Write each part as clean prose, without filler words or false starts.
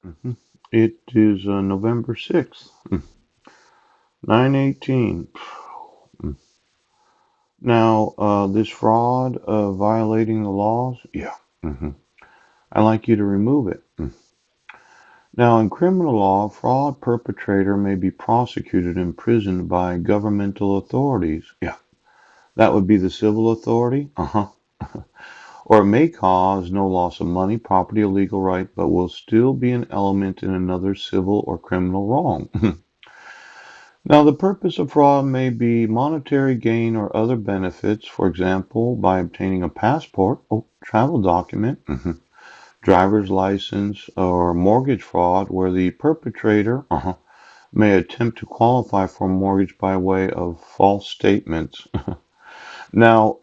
Mhm. It is November 6th, 9:18. Now, this fraud violating the laws, yeah. I'd like you to remove it. Now, in criminal law, fraud perpetrator may be prosecuted and imprisoned by governmental authorities. Yeah, that would be the civil authority. Or it may cause no loss of money, property, or legal right, but will still be an element in another civil or criminal wrong. Now, the purpose of fraud may be monetary gain or other benefits, for example, by obtaining a passport, travel document, driver's license, or mortgage fraud, where the perpetrator may attempt to qualify for a mortgage by way of false statements. Now,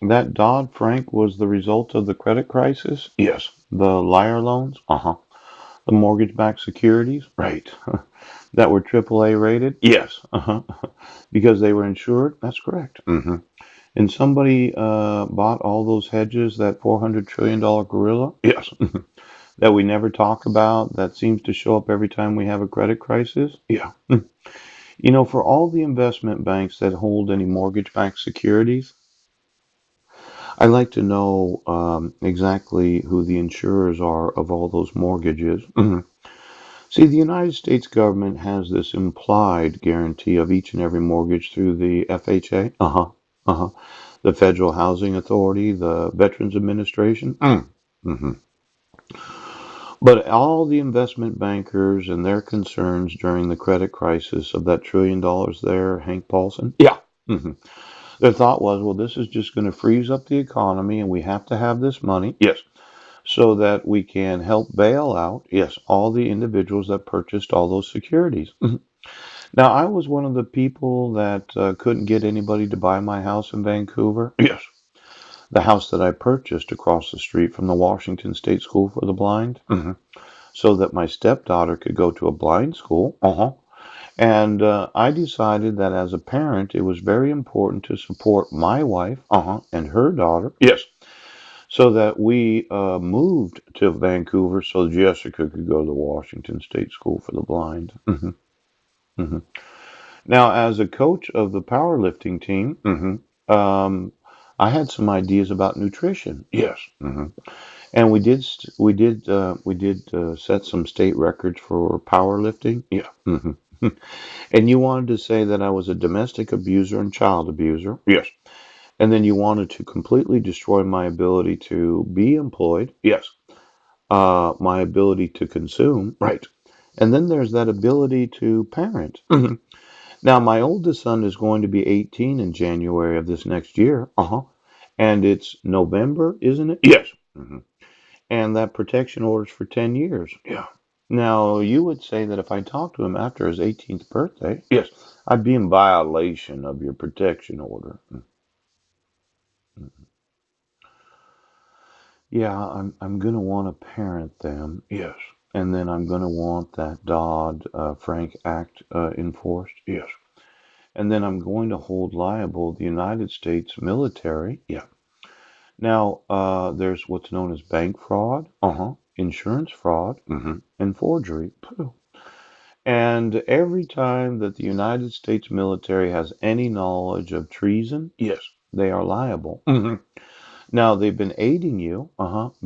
that Dodd-Frank was the result of the credit crisis? Yes. The liar loans? The mortgage-backed securities? Right. That were AAA rated? Yes. Because they were insured? That's correct. And somebody bought all those hedges, that $400 trillion gorilla? Yes. That we never talk about, that seems to show up every time we have a credit crisis? Yeah. You know, for all the investment banks that hold any mortgage-backed securities, I'd like to know exactly who the insurers are of all those mortgages. See, the United States government has this implied guarantee of each and every mortgage through the FHA, the Federal Housing Authority, the Veterans Administration. hmm But all the investment bankers and their concerns during the credit crisis of that $1 trillion there, Hank Paulson. Yeah. hmm Their thought was, well, this is just going to freeze up the economy and we have to have this money. Yes. So that we can help bail out, yes, all the individuals that purchased all those securities. Now, I was one of the people that couldn't get anybody to buy my house in Vancouver. Yes. The house that I purchased across the street from the Washington State School for the Blind, so that my stepdaughter could go to a blind school. And I decided that as a parent, it was very important to support my wife, and her daughter. Yes. So that we moved to Vancouver so Jessica could go to the Washington State School for the Blind. hmm Now, as a coach of the powerlifting team, I had some ideas about nutrition. Yes. And we did set some state records for powerlifting. Yeah. And you wanted to say that I was a domestic abuser and child abuser. Yes. And then you wanted to completely destroy my ability to be employed. Yes. My ability to consume. Right. And then there's that ability to parent. Now, my oldest son is going to be 18 in January of this next year. And it's November, isn't it? Yes. And that protection order's for 10 years. Yeah. Now, you would say that if I talked to him after his 18th birthday, yes, I'd be in violation of your protection order. Yeah, I'm gonna want to parent them. Yes. And then I'm gonna want that Dodd Frank Act enforced. Yes. And then I'm going to hold liable the United States military. Yeah. Now, there's what's known as bank fraud, insurance fraud, and forgery. Pooh. And every time that the United States military has any knowledge of treason, yes, they are liable. Now, they've been aiding you,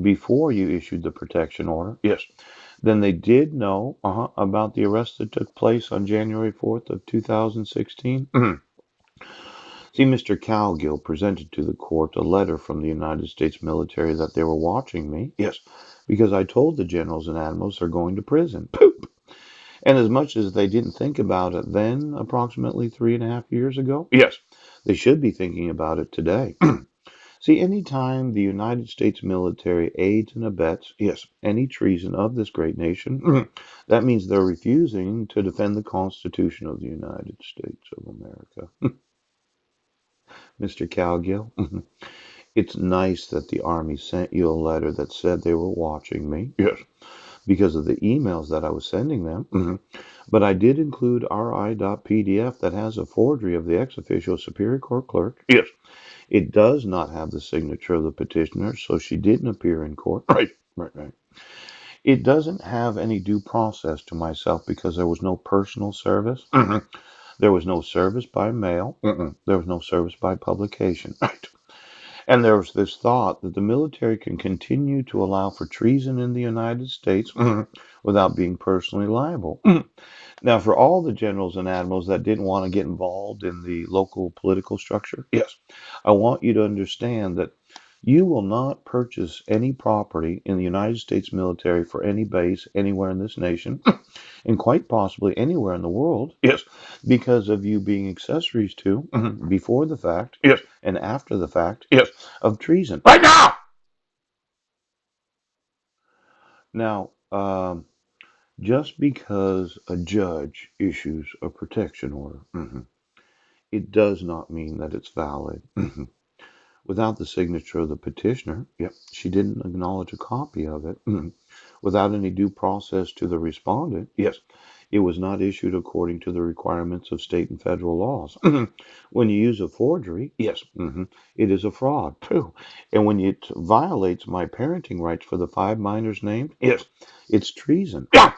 before you issued the protection order. Yes. Then they did know, about the arrest that took place on January 4th of 2016. See, Mr. Cowgill presented to the court a letter from the United States military that they were watching me. Yes. Because I told the generals and admirals they're going to prison. Poop. And as much as they didn't think about it then, approximately 3.5 years ago, yes, they should be thinking about it today. See, anytime the United States military aids and abets, yes, any treason of this great nation, that means they're refusing to defend the Constitution of the United States of America. Mr. Cowgill, it's nice that the Army sent you a letter that said they were watching me. Yes. Because of the emails that I was sending them. But I did include RI.PDF that has a forgery of the ex officio Superior Court clerk. Yes. It does not have the signature of the petitioner, so she didn't appear in court. Right. Right, right. It doesn't have any due process to myself because there was no personal service. There was no service by mail. There was no service by publication. Right. And there was this thought that the military can continue to allow for treason in the United States without being personally liable. Now, for all the generals and admirals that didn't want to get involved in the local political structure, yes, I want you to understand that you will not purchase any property in the United States military for any base anywhere in this nation, and quite possibly anywhere in the world, yes, because of you being accessories to, before the fact, yes, and after the fact, yes, of treason. Right now! Now, just because a judge issues a protection order, it does not mean that it's valid. Without the signature of the petitioner, yep, she didn't acknowledge a copy of it. Without any due process to the respondent, yes, it was not issued according to the requirements of state and federal laws. When you use a forgery, yes, it is a fraud, too. And when it violates my parenting rights for the 5 minors named, yes, it's treason. Yeah.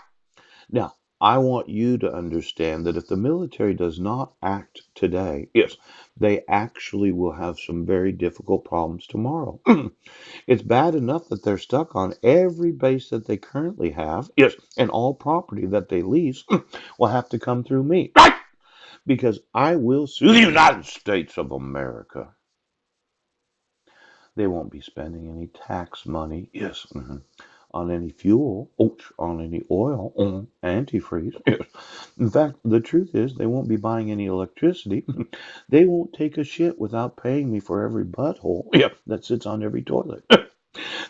Now, I want you to understand that if the military does not act today, yes, they actually will have some very difficult problems tomorrow. It's bad enough that they're stuck on every base that they currently have, yes, and all property that they lease will have to come through me. Right! Because I will sue the United States of America. They won't be spending any tax money, yes, on any fuel, on any oil, antifreeze. Yes. In fact, the truth is they won't be buying any electricity. They won't take a shit without paying me for every butthole, yep, that sits on every toilet.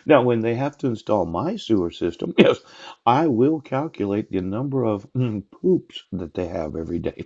Now, when they have to install my sewer system, yes, I will calculate the number of poops that they have every day.